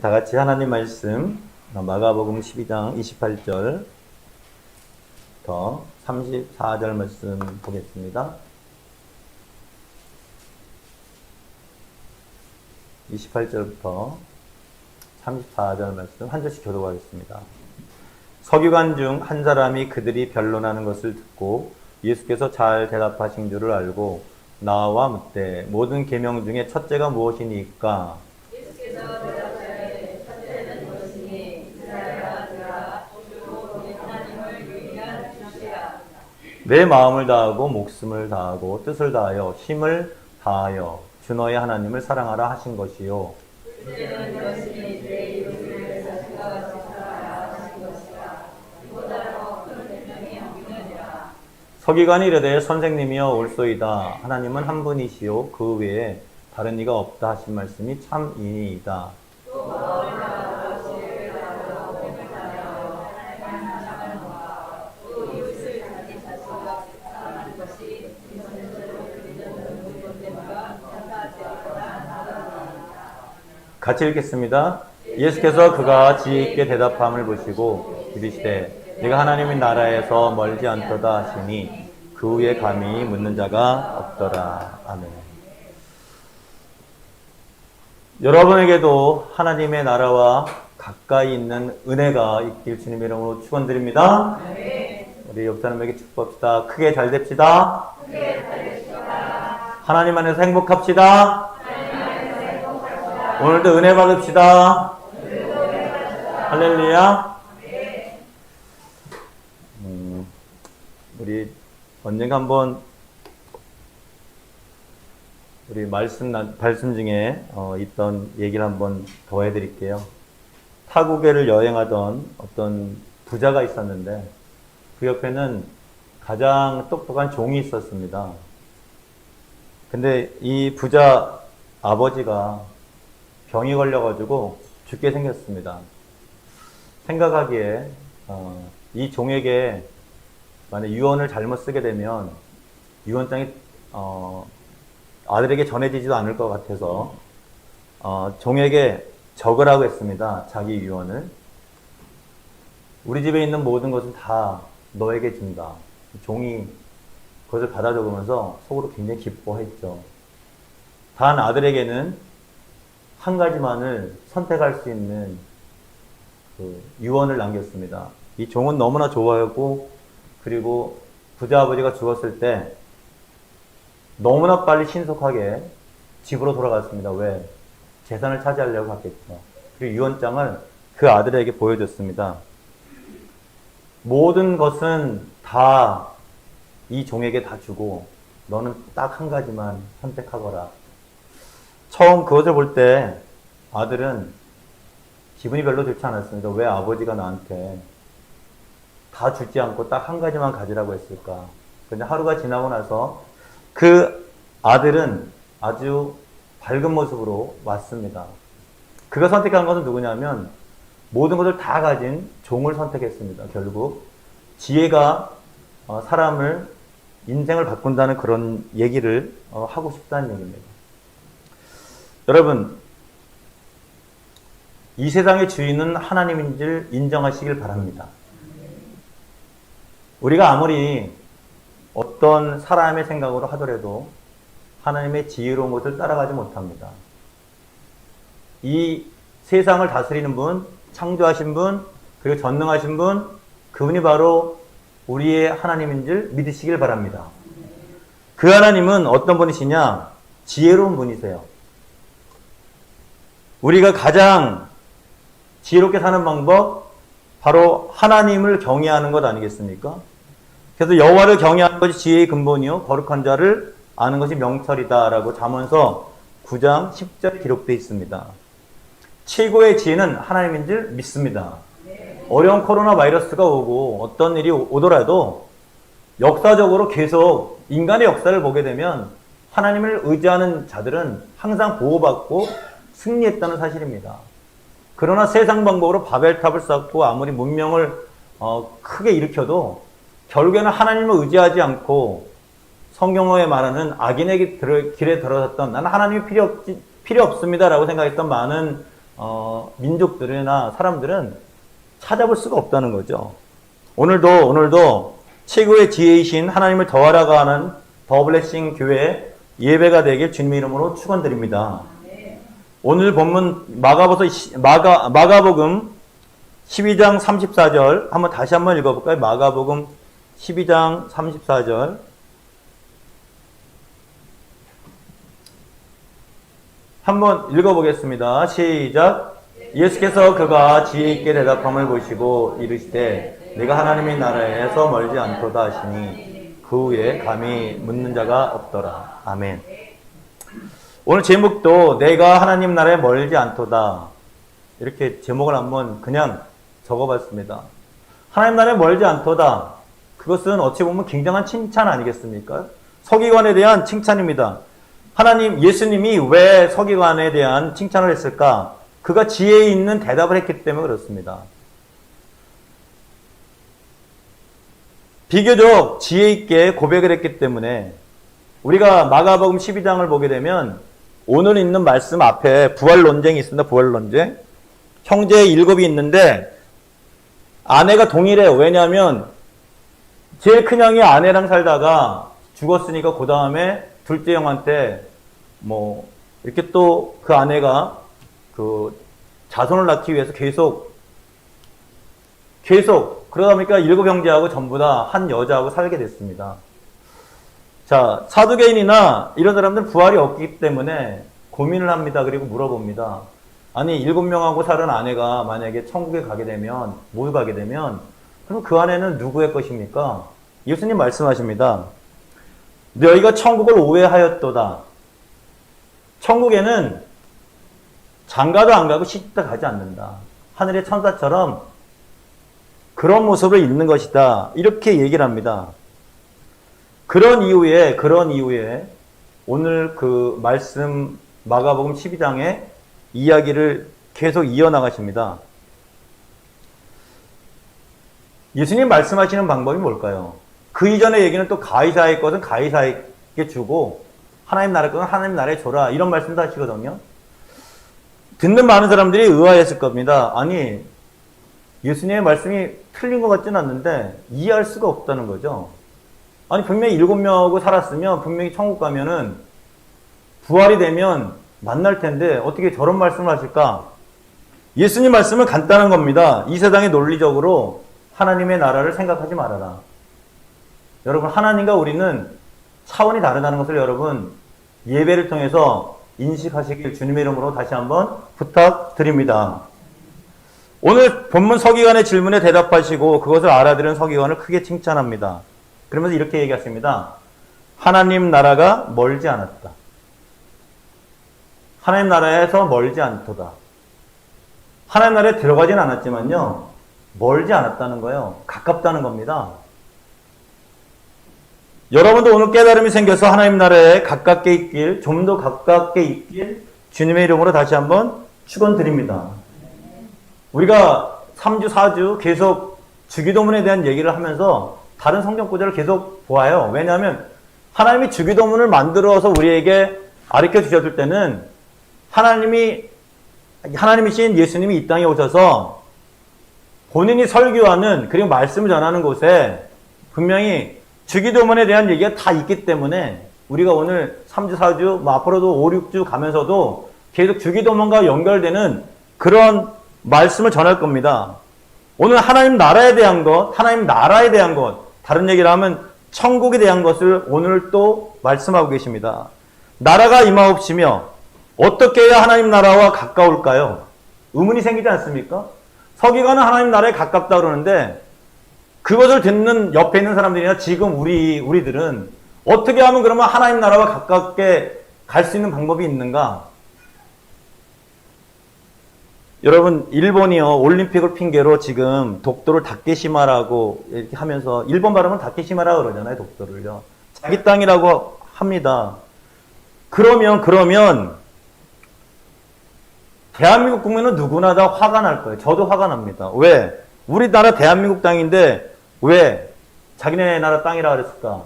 다 같이 하나님 말씀 마가복음 12장 28절 더 34절 말씀 보겠습니다. 28절부터 34절 말씀 한 절씩 교독하겠습니다. 서기관 중 한 사람이 그들이 변론하는 것을 듣고 예수께서 잘 대답하신 줄을 알고 나와 묻되 모든 계명 중에 첫째가 무엇이니까? 예수께서 대답하되 첫째는 무엇이니 이스라엘아 들으라 주 하나님을 유일한 주시라. 내 마음을 다하고 목숨을 다하고 뜻을 다하여 힘을 다하여 주 너의 하나님을 사랑하라 하신 것이요. 둘째는 이것이니 내 이웃을 자신과 같이 사랑하라 하신 것이라. 이보다 더 큰 계명이 없느니라. 서기관이 이르되 선생님이여 옳소이다. 하나님은 한 분이시요 그 외에 다른 이가 없다 하신 말씀이 참이니이다. 또 마음을 다하고 지혜를 다하고 힘을 다하여 하나님을 사랑하는 것과 또 이웃을 자기 자신과 같이 사랑하는 것이 이 전체로 믿는 모든 것들과 같이 하리라. 같이 읽겠습니다. 예수께서 그가 지혜 있게 대답함을 보시고 이르시되 네가 하나님의 나라에서 멀지 않도다 하시니 그 후에 감히 묻는 자가 없더라. 아멘. 여러분에게도 하나님의 나라와 가까이 있는 은혜가 있길 주님의 이름으로 축원드립니다. 우리 옆 사람에게 축복합시다. 크게 잘 됩시다. 하나님 안에서 행복합시다. 오늘도 은혜 받읍시다. 할렐루야. 우리 언젠가 한번 우리 말씀 중에 있던 얘기를 한번 더 해드릴게요. 타국에를 여행하던 어떤 부자가 있었는데 그 옆에는 가장 똑똑한 종이 있었습니다. 근데 이 부자 아버지가 병이 걸려가지고 죽게 생겼습니다. 생각하기에 이 종에게 만약 유언을 잘못 쓰게 되면 유언장이 아들에게 전해지지도 않을 것 같아서 종에게 적으라고 했습니다. 자기 유언을. 우리 집에 있는 모든 것은 다 너에게 준다. 종이 그것을 받아 적으면서 속으로 굉장히 기뻐했죠. 단 아들에게는 한 가지만을 선택할 수 있는 그 유언을 남겼습니다. 이 종은 너무나 좋아했고 그리고 부자 아버지가 죽었을 때 너무나 빨리 신속하게 집으로 돌아갔습니다. 왜? 재산을 차지하려고 갔겠죠. 그리고 유언장을 그 아들에게 보여줬습니다. 모든 것은 다 이 종에게 다 주고 너는 딱 한 가지만 선택하거라. 처음 그것을 볼 때 아들은 기분이 별로 좋지 않았습니다. 왜 아버지가 나한테 다 주지 않고 딱 한 가지만 가지라고 했을까? 근데 하루가 지나고 나서 그 아들은 아주 밝은 모습으로 왔습니다. 그가 선택한 것은 누구냐면 모든 것을 다 가진 종을 선택했습니다. 결국 지혜가 사람을 인생을 바꾼다는 그런 얘기를 하고 싶다는 얘기입니다. 여러분, 이 세상의 주인은 하나님인 줄 인정하시길 바랍니다. 우리가 아무리 어떤 사람의 생각으로 하더라도 하나님의 지혜로운 것을 따라가지 못합니다. 이 세상을 다스리는 분, 창조하신 분, 그리고 전능하신 분, 그분이 바로 우리의 하나님인 줄 믿으시길 바랍니다. 그 하나님은 어떤 분이시냐? 지혜로운 분이세요. 우리가 가장 지혜롭게 사는 방법, 바로 하나님을 경외하는 것 아니겠습니까? 그래서 여호와를 경외하는 것이 지혜의 근본이요 거룩한 자를 아는 것이 명철이다라고 잠언서 9장 10절에 기록되어 있습니다. 최고의 지혜는 하나님인 줄 믿습니다. 어려운 코로나 바이러스가 오고 어떤 일이 오더라도 역사적으로 계속 인간의 역사를 보게 되면 하나님을 의지하는 자들은 항상 보호받고 승리했다는 사실입니다. 그러나 세상 방법으로 바벨탑을 쌓고 아무리 문명을 크게 일으켜도 결국에는 하나님을 의지하지 않고 성경어에 말하는 악인에게 길에 들어섰던 나는 하나님이 필요 없습니다 라고 생각했던 많은 민족들이나 사람들은 찾아볼 수가 없다는 거죠. 오늘도 최고의 지혜이신 하나님을 더하라고 하는 더 블레싱 교회 예배가 되길 주님의 이름으로 축원드립니다. 오늘 본문 마가복음 12장 34절 다시 한번 읽어볼까요? 마가복음 12장 34절 한번 읽어보겠습니다. 시작. 예수께서 그가 지혜 있게 대답함을 보시고 이르시되 내가 하나님의 나라에서 멀지 않도다 하시니 그 후에 감히 묻는 자가 없더라. 아멘. 오늘 제목도 내가 하나님 나라에 멀지 않도다 이렇게 제목을 한번 그냥 적어봤습니다. 하나님 나라에 멀지 않도다. 그것은 어찌 보면 굉장한 칭찬 아니겠습니까? 서기관에 대한 칭찬입니다. 예수님이 왜 서기관에 대한 칭찬을 했을까? 그가 지혜 있는 대답을 했기 때문에 그렇습니다. 비교적 지혜 있게 고백을 했기 때문에 우리가 마가복음 12장을 보게 되면 오늘 있는 말씀 앞에 부활 논쟁이 있습니다. 부활 논쟁. 형제 7이 있는데 아내가 동일해요. 왜냐하면 제일 큰 형이 아내랑 살다가 죽었으니까 그 다음에 둘째 형한테 이렇게 또 그 아내가 그 자손을 낳기 위해서 계속 그러다 보니까 7 형제하고 전부 다 한 여자하고 살게 됐습니다. 자, 사두개인이나 이런 사람들은 부활이 없기 때문에 고민을 합니다. 그리고 물어봅니다. 아니 7명하고 살은 아내가 만약에 천국에 가게 되면 못 가게 되면 그럼 그 아내는 누구의 것입니까? 예수님 말씀하십니다. 너희가 천국을 오해하였도다. 천국에는 장가도 안 가고 시집도 가지 않는다. 하늘의 천사처럼 그런 모습을 입는 것이다. 이렇게 얘기를 합니다. 그런 이후에 오늘 그 말씀 마가복음 12장의 이야기를 계속 이어나가십니다. 예수님 말씀하시는 방법이 뭘까요? 그 이전의 얘기는 또 가이사의 것은 가이사에게 주고 하나님 나라의 것은 하나님 나라에 줘라 이런 말씀도 하시거든요. 듣는 많은 사람들이 의아했을 겁니다. 아니 예수님의 말씀이 틀린 것 같지는 않는데 이해할 수가 없다는 거죠. 아니 분명히 7명하고 살았으면 분명히 천국 가면은 부활이 되면 만날 텐데 어떻게 저런 말씀을 하실까? 예수님 말씀은 간단한 겁니다. 이 세상의 논리적으로 하나님의 나라를 생각하지 말아라. 여러분 하나님과 우리는 차원이 다르다는 것을 여러분 예배를 통해서 인식하시길 주님의 이름으로 다시 한번 부탁드립니다. 오늘 본문 서기관의 질문에 대답하시고 그것을 알아들은 서기관을 크게 칭찬합니다. 그러면서 이렇게 얘기하십니다. 하나님 나라가 멀지 않았다. 하나님 나라에서 멀지 않도다. 하나님 나라에 들어가진 않았지만요. 멀지 않았다는 거예요. 가깝다는 겁니다. 여러분도 오늘 깨달음이 생겨서 하나님 나라에 가깝게 있길, 좀 더 가깝게 있길 주님의 이름으로 다시 한번 축원드립니다. 우리가 3주, 4주 계속 주기도문에 대한 얘기를 하면서 다른 성경 구절을 계속 보아요. 왜냐하면 하나님이 주기도문을 만들어서 우리에게 가르쳐 주셨을 때는 하나님이신 예수님이 이 땅에 오셔서 본인이 설교하는 그리고 말씀을 전하는 곳에 분명히 주기도문에 대한 얘기가 다 있기 때문에 우리가 오늘 3주, 4주, 앞으로도 5, 6주 가면서도 계속 주기도문과 연결되는 그런 말씀을 전할 겁니다. 오늘 하나님 나라에 대한 것, 다른 얘기를 하면 천국에 대한 것을 오늘 또 말씀하고 계십니다. 나라가 임하옵시며 어떻게 해야 하나님 나라와 가까울까요? 의문이 생기지 않습니까? 서기관은 하나님 나라에 가깝다 그러는데 그것을 듣는 옆에 있는 사람들이나 지금 우리들은 어떻게 하면 그러면 하나님 나라와 가깝게 갈 수 있는 방법이 있는가? 여러분 일본이요 올림픽을 핑계로 지금 독도를 다케시마라고 이렇게 하면서 일본 발음은 다케시마라고 그러잖아요. 독도를요. 자기 땅이라고 합니다. 그러면 대한민국 국민은 누구나 다 화가 날 거예요. 저도 화가 납니다. 왜? 우리나라 대한민국 땅인데 왜 자기네 나라 땅이라 그랬을까?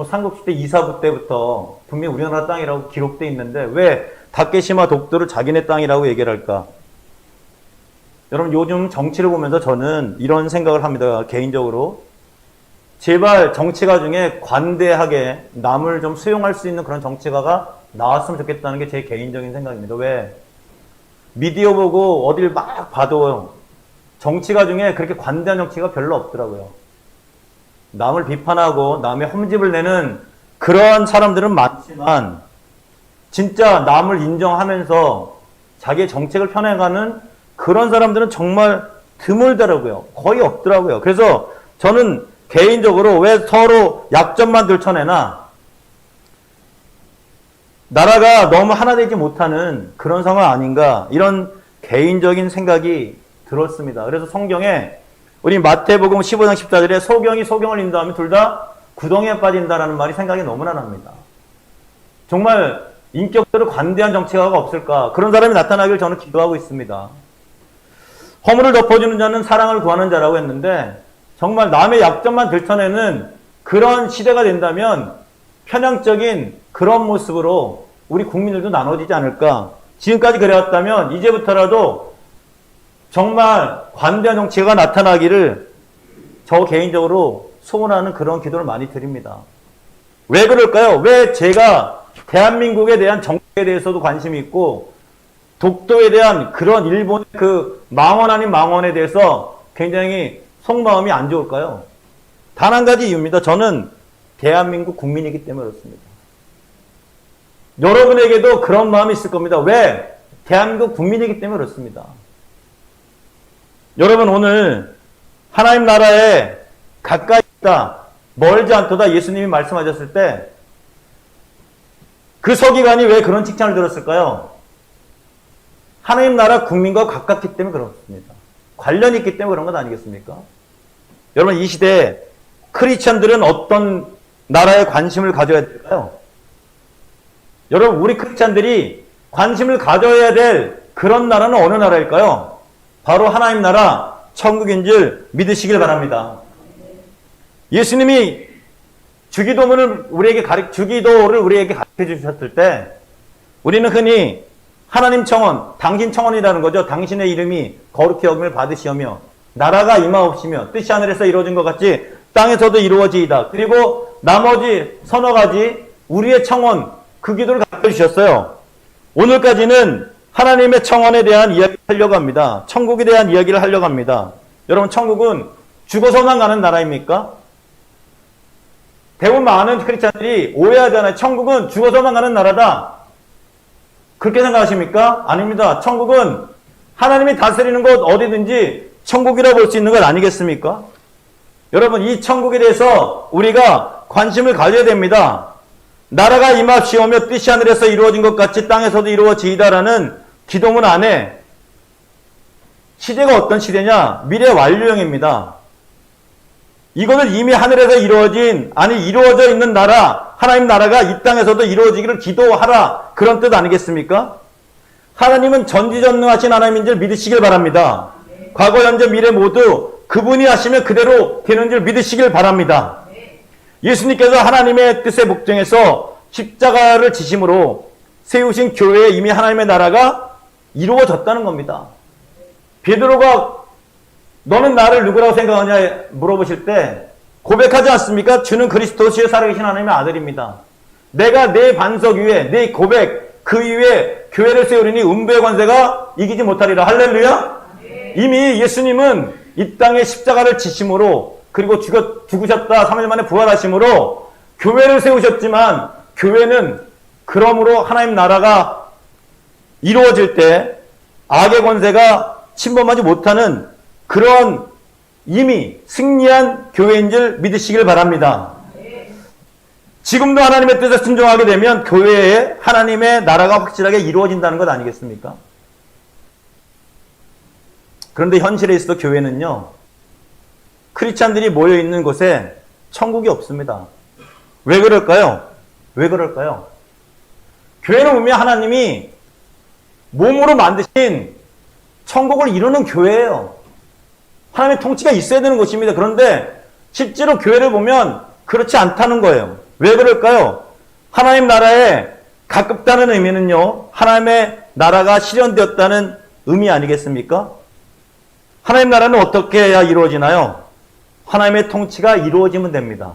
삼국시대 이사부 때부터 분명히 우리나라 땅이라고 기록돼 있는데 왜 다케시마 독도를 자기네 땅이라고 얘기를 할까? 여러분 요즘 정치를 보면서 저는 이런 생각을 합니다. 개인적으로. 제발 정치가 중에 관대하게 남을 좀 수용할 수 있는 그런 정치가가 나왔으면 좋겠다는 게 제 개인적인 생각입니다. 왜? 미디어 보고 어딜 막 봐도 정치가 중에 그렇게 관대한 정치가 별로 없더라고요. 남을 비판하고 남의 험집을 내는 그런 사람들은 많지만 진짜 남을 인정하면서 자기의 정책을 펴내가는 그런 사람들은 정말 드물더라고요. 거의 없더라고요. 그래서 저는 개인적으로 왜 서로 약점만 들춰내나 나라가 너무 하나 되지 못하는 그런 상황 아닌가 이런 개인적인 생각이 들었습니다. 그래서 성경에 우리 마태복음 15장 14절에 소경이 소경을 인도하면 둘 다 구덩이에 빠진다라는 말이 생각이 너무나 납니다. 정말 인격적으로 관대한 정치가가 없을까? 그런 사람이 나타나길 저는 기도하고 있습니다. 허물을 덮어주는 자는 사랑을 구하는 자라고 했는데 정말 남의 약점만 들춰내는 그런 시대가 된다면 편향적인 그런 모습으로 우리 국민들도 나눠지지 않을까? 지금까지 그래왔다면 이제부터라도 정말 관대한 정치가 나타나기를 저 개인적으로 소원하는 그런 기도를 많이 드립니다. 왜 그럴까요? 왜 제가 대한민국에 대한 정치에 대해서도 관심이 있고 독도에 대한 그런 일본의 그 망언 아닌 망언에 대해서 굉장히 속마음이 안 좋을까요? 단 한 가지 이유입니다. 저는 대한민국 국민이기 때문에 그렇습니다. 여러분에게도 그런 마음이 있을 겁니다. 왜? 대한민국 국민이기 때문에 그렇습니다. 여러분 오늘 하나님 나라에 가까이 있다, 멀지 않도다 예수님이 말씀하셨을 때 그 서기관이 왜 그런 칭찬을 들었을까요? 하나님 나라 국민과 가깝기 때문에 그렇습니다. 관련이 있기 때문에 그런 것 아니겠습니까? 여러분 이 시대에 크리스찬들은 어떤 나라에 관심을 가져야 될까요? 여러분 우리 크리스찬들이 관심을 가져야 될 그런 나라는 어느 나라일까요? 바로 하나님 나라 천국인 줄 믿으시길 바랍니다. 예수님이 주기도를 우리에게 가르쳐 주셨을 때 우리는 흔히 하나님 청원, 당신 청원이라는 거죠. 당신의 이름이 거룩히 여김을 받으시오며 나라가 임하옵시며 뜻이 하늘에서 이루어진 것 같이 땅에서도 이루어지이다. 그리고 나머지 서너 가지 우리의 청원, 그 기도를 가르쳐 주셨어요. 오늘까지는 하나님의 청원에 대한 이야기를 하려고 합니다. 천국에 대한 이야기를 하려고 합니다. 여러분 천국은 죽어서만 가는 나라입니까? 대부분 많은 크리스찬들이 오해하잖아요. 천국은 죽어서만 가는 나라다. 그렇게 생각하십니까? 아닙니다. 천국은 하나님이 다스리는 곳 어디든지 천국이라 볼 수 있는 것 아니겠습니까? 여러분 이 천국에 대해서 우리가 관심을 가져야 됩니다. 나라가 임합시오며 뜻이 하늘에서 이루어진 것 같이 땅에서도 이루어지이다라는 기도문 안에 시대가 어떤 시대냐? 미래 완료형입니다. 이것을 이미 하늘에서 이루어져 있는 나라, 하나님 나라가 이 땅에서도 이루어지기를 기도하라. 그런 뜻 아니겠습니까? 하나님은 전지전능하신 하나님인 줄 믿으시길 바랍니다. 과거, 현재, 미래 모두 그분이 하시면 그대로 되는 줄 믿으시길 바랍니다. 예수님께서 하나님의 뜻에 복종해서 십자가를 지심으로 세우신 교회에 이미 하나님의 나라가 이루어졌다는 겁니다. 베드로가 너는 나를 누구라고 생각하냐 물어보실 때 고백하지 않습니까? 주는 그리스도시에 살아계신 하나님의 아들입니다. 내가 내 반석 위에 내 고백 그 위에 교회를 세우리니 음부의 관세가 이기지 못하리라. 할렐루야. 이미 예수님은 이 땅에 십자가를 지심으로 그리고 죽으셨다 3일 만에 부활하심으로 교회를 세우셨지만 교회는 그러므로 하나님 나라가 이루어질 때 악의 권세가 침범하지 못하는 그런 이미 승리한 교회인 줄 믿으시길 바랍니다. 지금도 하나님의 뜻에 순종하게 되면 교회에 하나님의 나라가 확실하게 이루어진다는 것 아니겠습니까? 그런데 현실에 있어 교회는요, 크리스찬들이 모여있는 곳에 천국이 없습니다. 왜 그럴까요? 왜 그럴까요? 교회는 분명히 하나님이 몸으로 만드신 천국을 이루는 교회예요. 하나님의 통치가 있어야 되는 곳입니다. 그런데 실제로 교회를 보면 그렇지 않다는 거예요. 왜 그럴까요? 하나님 나라에 가깝다는 의미는요, 하나님의 나라가 실현되었다는 의미 아니겠습니까? 하나님 나라는 어떻게 해야 이루어지나요? 하나님의 통치가 이루어지면 됩니다.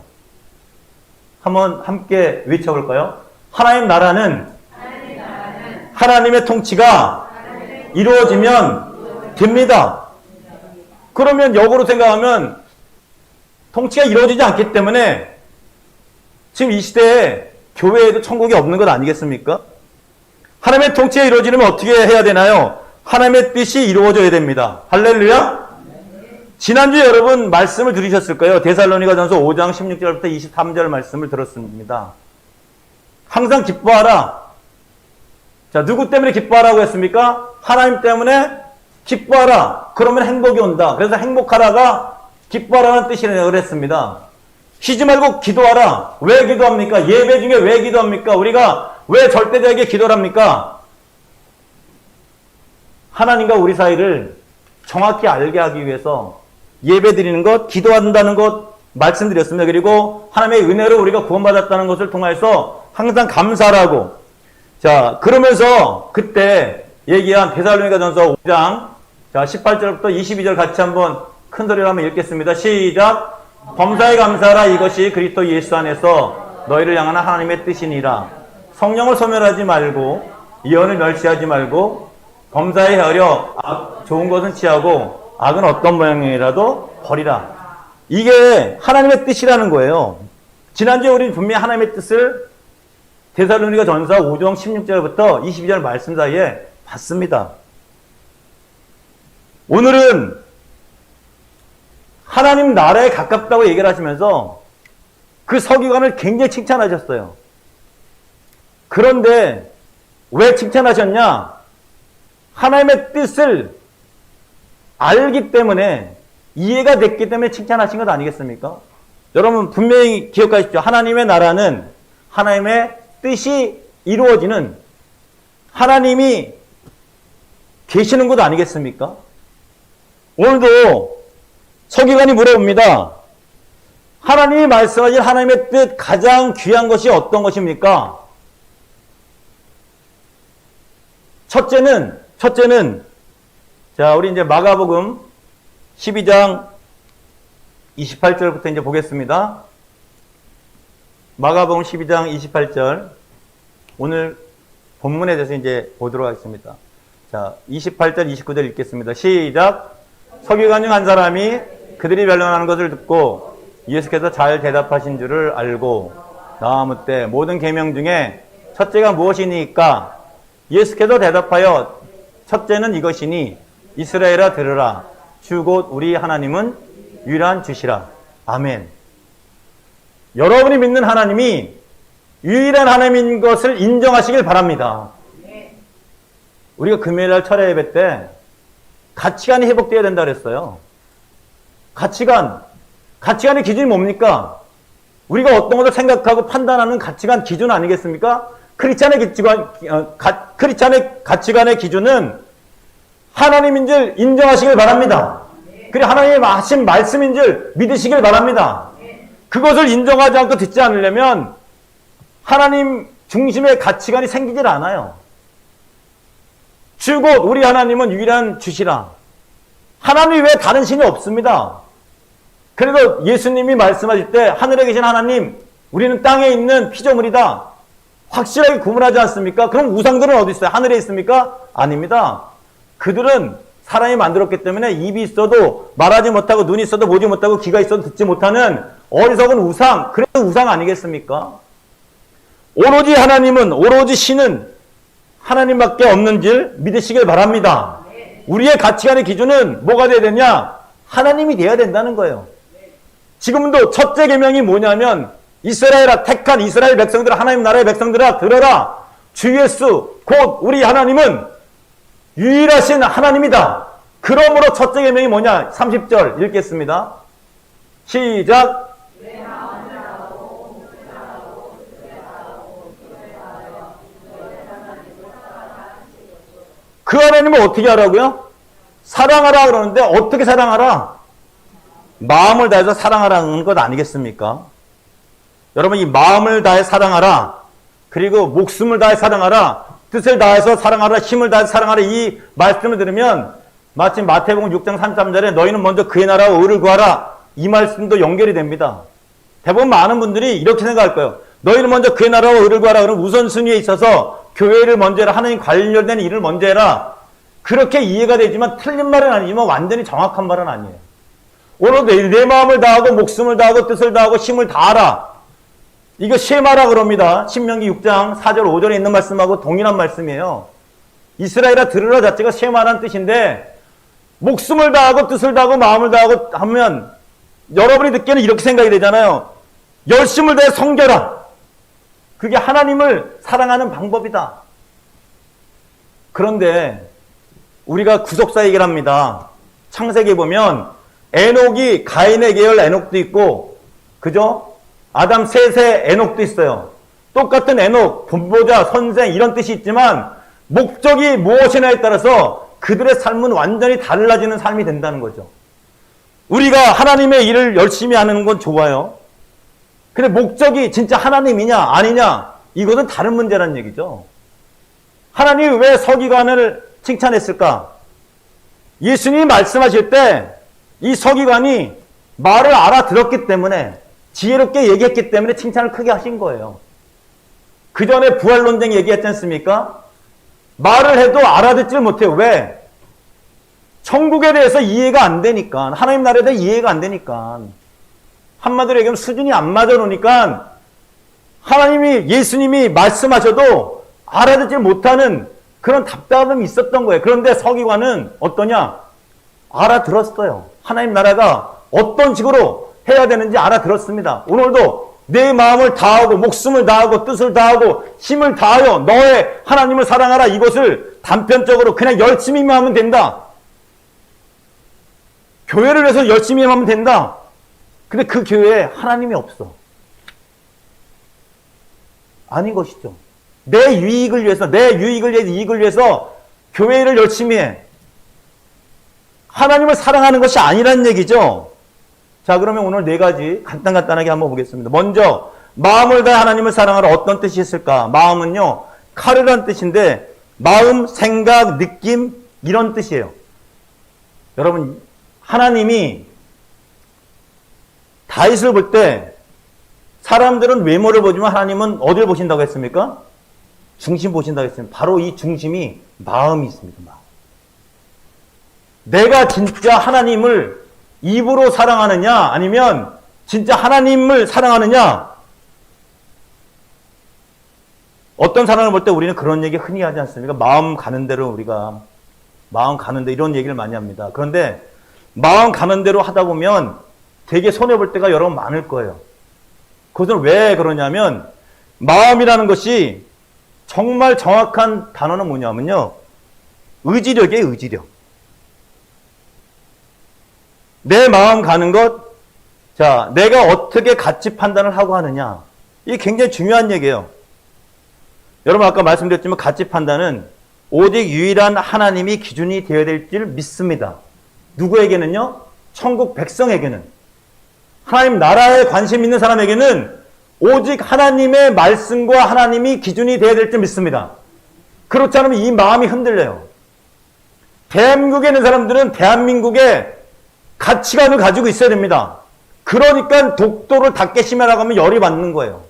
한번 함께 외쳐볼까요? 하나님 나라는 하나님의 통치가 이루어지면 됩니다. 그러면 역으로 생각하면 통치가 이루어지지 않기 때문에 지금 이 시대에 교회에도 천국이 없는 것 아니겠습니까? 하나님의 통치가 이루어지려면 어떻게 해야 되나요? 하나님의 뜻이 이루어져야 됩니다. 할렐루야! 지난주에 여러분 말씀을 들으셨을 거예요. 데살로니가전서 5장 16절부터 23절 말씀을 들었습니다. 항상 기뻐하라. 자, 누구 때문에 기뻐하라고 했습니까? 하나님 때문에 기뻐하라. 그러면 행복이 온다. 그래서 행복하라가 기뻐하라는 뜻이라고 그랬습니다. 쉬지 말고 기도하라. 왜 기도합니까? 예배 중에 왜 기도합니까? 우리가 왜 절대자에게 기도를 합니까? 하나님과 우리 사이를 정확히 알게 하기 위해서 예배 드리는 것, 기도한다는 것 말씀드렸습니다. 그리고 하나님의 은혜로 우리가 구원받았다는 것을 통해서 항상 감사하라고. 자, 그러면서 그때 얘기한 데살로니가전서 5장 18절부터 22절 같이 한번 큰 소리로 한번 읽겠습니다. 시작. 범사에 감사하라. 이것이 그리스도 예수 안에서 너희를 향한 하나님의 뜻이니라. 성령을 소멸하지 말고 예언을 멸시하지 말고 범사에 헤아려 좋은 것은 취하고 악은 어떤 모양이라도 버리라. 이게 하나님의 뜻이라는 거예요. 지난주에 우리는 분명히 하나님의 뜻을 데살로니가전서 5장 16절부터 22절 말씀 사이에 봤습니다. 오늘은 하나님 나라에 가깝다고 얘기를 하시면서 그 서기관을 굉장히 칭찬하셨어요. 그런데 왜 칭찬하셨냐? 하나님의 뜻을 알기 때문에, 이해가 됐기 때문에 칭찬하신 것 아니겠습니까? 여러분 분명히 기억하십시오. 하나님의 나라는 하나님의 뜻이 이루어지는, 하나님이 계시는 곳 아니겠습니까? 오늘도 서기관이 물어봅니다. 하나님이 말씀하신 하나님의 뜻, 가장 귀한 것이 어떤 것입니까? 첫째는 자, 우리 이제 마가복음 12장 28절부터 이제 보겠습니다. 마가복음 12장 28절. 오늘 본문에 대해서 이제 보도록 하겠습니다. 자, 28절, 29절 읽겠습니다. 시작. 서기관 중 한 사람이 그들이 변론하는 것을 듣고 예수께서 잘 대답하신 줄을 알고 나와 묻되 모든 계명 중에 첫째가 무엇이니까? 예수께서 대답하여 첫째는 이것이니 이스라엘아 들으라. 주 곧 우리 하나님은 유일한 주시라. 아멘. 여러분이 믿는 하나님이 유일한 하나님인 것을 인정하시길 바랍니다. 우리가 금요일날 철야 예배 때 가치관이 회복되어야 된다 그랬어요. 가치관의 기준이 뭡니까? 우리가 어떤 것을 생각하고 판단하는 가치관 기준 아니겠습니까? 크리스찬의 가치관의 기준은 하나님인 줄 인정하시길 바랍니다. 그리고 하나님이 하신 말씀인 줄 믿으시길 바랍니다. 그것을 인정하지 않고 듣지 않으려면 하나님 중심의 가치관이 생기질 않아요. 주 곧 우리 하나님은 유일한 주시라. 하나님 외에 다른 신이 없습니다. 그래도 예수님이 말씀하실 때 하늘에 계신 하나님, 우리는 땅에 있는 피조물이다. 확실하게 구분하지 않습니까? 그럼 우상들은 어디 있어요? 하늘에 있습니까? 아닙니다. 그들은 사람이 만들었기 때문에 입이 있어도 말하지 못하고 눈이 있어도 보지 못하고 귀가 있어도 듣지 못하는 어리석은 우상, 그래서 우상 아니겠습니까? 오로지 하나님은, 오로지 신은 하나님밖에 없는 줄 믿으시길 바랍니다. 우리의 가치관의 기준은 뭐가 돼야 되냐? 하나님이 돼야 된다는 거예요. 지금도 첫째 계명이 뭐냐면 이스라엘아, 택한 이스라엘 백성들아, 하나님 나라의 백성들아 들어라. 주 예수 곧 우리 하나님은 유일하신 하나님이다. 그러므로 첫째 계명이 뭐냐? 30절 읽겠습니다. 시작. 그 하나님을 어떻게 하라고요? 사랑하라 그러는데 어떻게 사랑하라? 마음을 다해서 사랑하라는 것 아니겠습니까? 여러분 이 마음을 다해 사랑하라. 그리고 목숨을 다해 사랑하라, 뜻을 다해서 사랑하라, 힘을 다해서 사랑하라, 이 말씀을 들으면 마치 마태복음 6장 33절에 너희는 먼저 그의 나라와 의를 구하라, 이 말씀도 연결이 됩니다. 대부분 많은 분들이 이렇게 생각할 거예요. 너희는 먼저 그의 나라와 의를 구하라. 그럼 우선순위에 있어서 교회를 먼저 해라, 하나님 관련된 일을 먼저 해라. 그렇게 이해가 되지만 틀린 말은 아니지만 완전히 정확한 말은 아니에요. 오늘도 내 마음을 다하고 목숨을 다하고 뜻을 다하고 힘을 다하라. 이거 쉐마라 그럽니다. 신명기 6장 4절 5절에 있는 말씀하고 동일한 말씀이에요. 이스라엘아 들으라 자체가 쉐마라는 뜻인데 목숨을 다하고 뜻을 다하고 마음을 다하고 하면 여러분이 듣기에는 이렇게 생각이 되잖아요. 열심을 다해 섬겨라. 그게 하나님을 사랑하는 방법이다. 그런데 우리가 구속사 얘기를 합니다. 창세기에 보면 에녹이 가인의 계열 에녹도 있고, 그죠? 아담 셋의 에녹도 있어요. 똑같은 에녹, 분보자, 선생 이런 뜻이 있지만 목적이 무엇이냐에 따라서 그들의 삶은 완전히 달라지는 삶이 된다는 거죠. 우리가 하나님의 일을 열심히 하는 건 좋아요. 근데 목적이 진짜 하나님이냐 아니냐 이것은 다른 문제라는 얘기죠. 하나님이 왜 서기관을 칭찬했을까? 예수님이 말씀하실 때 이 서기관이 말을 알아들었기 때문에 지혜롭게 얘기했기 때문에 칭찬을 크게 하신 거예요. 그 전에 부활론쟁 얘기했지 않습니까? 말을 해도 알아듣지를 못해요. 왜? 천국에 대해서 이해가 안 되니까, 하나님 나라에 대해 이해가 안 되니까, 한마디로 얘기하면 수준이 안 맞아 놓으니까 하나님이, 예수님이 말씀하셔도 알아듣지 못하는 그런 답답함이 있었던 거예요. 그런데 서기관은 어떠냐? 알아들었어요. 하나님 나라가 어떤 식으로 해야 되는지 알아들었습니다. 오늘도 내 마음을 다하고 목숨을 다하고 뜻을 다하고 힘을 다하여 너의 하나님을 사랑하라, 이것을 단편적으로 그냥 열심히만 하면 된다. 교회를 위해서 열심히 하면 된다. 근데 그 교회에 하나님이 없어. 아닌 것이죠. 내 유익을 위해서, 이익을 위해서 교회를 열심히 해. 하나님을 사랑하는 것이 아니란 얘기죠. 자, 그러면 오늘 네 가지 간단하게 한번 보겠습니다. 먼저 마음을 다해 하나님을 사랑하라. 어떤 뜻이 있을까? 마음은요, 카르란 뜻인데 마음, 생각, 느낌 이런 뜻이에요. 여러분, 하나님이 다윗을 볼 때 사람들은 외모를 보지만 하나님은 어디를 보신다고 했습니까? 중심 보신다고 했습니다. 바로 이 중심이 마음이 있습니다. 마음. 내가 진짜 하나님을 입으로 사랑하느냐 아니면 진짜 하나님을 사랑하느냐. 어떤 사람을 볼 때 우리는 그런 얘기 흔히 하지 않습니까? 마음 가는 대로 우리가 마음 가는 데 이런 얘기를 많이 합니다. 그런데 마음 가는 대로 하다 보면 되게 손해볼 때가 여러 번 많을 거예요. 그것은 왜 그러냐면 마음이라는 것이 정말 정확한 단어는 뭐냐면요, 의지력이에요. 의지력. 내 마음 가는 것, 자, 내가 어떻게 가치 판단을 하고 하느냐, 이게 굉장히 중요한 얘기예요. 여러분 아까 말씀드렸지만 가치 판단은 오직 유일한 하나님이 기준이 되어야 될 줄 믿습니다. 누구에게는요? 천국 백성에게는, 하나님 나라에 관심 있는 사람에게는 오직 하나님의 말씀과 하나님이 기준이 되어야 될 줄 믿습니다. 그렇지 않으면 이 마음이 흔들려요. 대한민국에 있는 사람들은 대한민국의 가치관을 가지고 있어야 됩니다. 그러니까 독도를 닦게 심하라고 하면 열이 받는 거예요.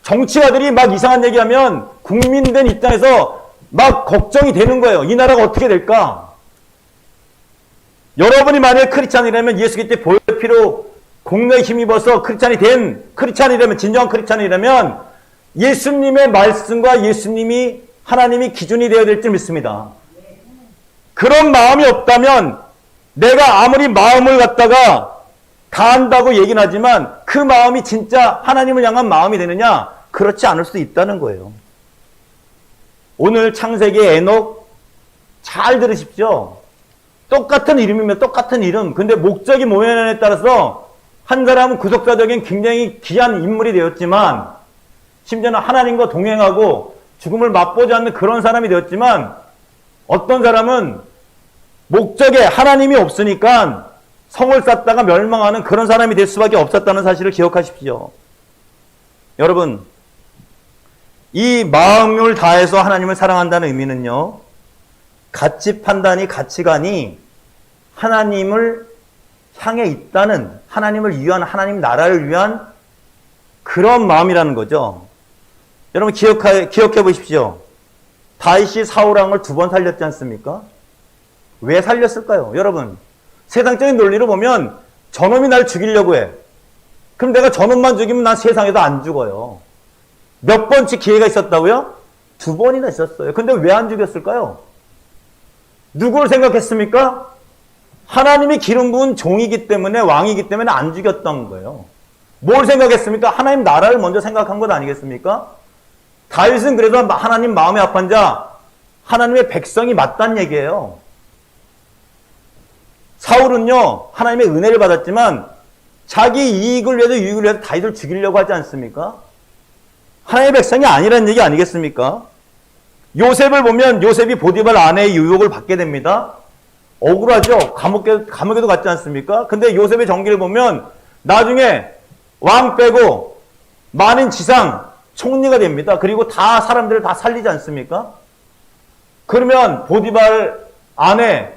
정치가들이 막 이상한 얘기하면 국민된 입장에서 막 걱정이 되는 거예요. 이 나라가 어떻게 될까? 여러분이 만약에 크리스찬이라면 예수 그리스도의 보혈 피로 공로에 힘입어서 크리스찬이라면 진정한 크리스찬이라면 예수님의 말씀과 예수님이 하나님이 기준이 되어야 될 줄 믿습니다. 그런 마음이 없다면 내가 아무리 마음을 갖다가 다한다고 얘기는 하지만 그 마음이 진짜 하나님을 향한 마음이 되느냐? 그렇지 않을 수 있다는 거예요. 오늘 창세기의 에녹 잘 들으십시오. 똑같은 이름이면 똑같은 이름. 근데 목적이 뭐냐에 따라서 한 사람은 구속사적인 굉장히 귀한 인물이 되었지만, 심지어는 하나님과 동행하고 죽음을 맛보지 않는 그런 사람이 되었지만, 어떤 사람은 목적에 하나님이 없으니까 성을 쌓다가 멸망하는 그런 사람이 될 수밖에 없었다는 사실을 기억하십시오. 여러분, 이 마음을 다해서 하나님을 사랑한다는 의미는요, 가치 판단이, 가치관이 하나님을 향해 있다는, 하나님을 위한, 하나님 나라를 위한 그런 마음이라는 거죠. 여러분 기억해 보십시오. 다윗이 사울왕을 2번 살렸지 않습니까? 왜 살렸을까요? 여러분, 세상적인 논리로 보면 저놈이 날 죽이려고 해. 그럼 내가 저놈만 죽이면 난 세상에서 안 죽어요. 몇 번씩 기회가 있었다고요? 2번이나 있었어요. 근데 왜 안 죽였을까요? 누구를 생각했습니까? 하나님이 기름 부은 종이기 때문에, 왕이기 때문에 안 죽였던 거예요. 뭘 생각했습니까? 하나님 나라를 먼저 생각한 것 아니겠습니까? 다윗은 그래서 하나님 마음에 합한 자, 하나님의 백성이 맞다는 얘기예요. 사울은요, 하나님의 은혜를 받았지만 자기 이익을 위해서, 유익을 위해서 다윗을 죽이려고 하지 않습니까? 하나님의 백성이 아니라는 얘기 아니겠습니까? 요셉을 보면 요셉이 보디발 아내의 유혹을 받게 됩니다. 억울하죠? 감옥에도 갔지 않습니까? 근데 요셉의 전기를 보면 나중에 왕 빼고 만인 지상 총리가 됩니다. 그리고 다 사람들을 다 살리지 않습니까? 그러면 보디발 아내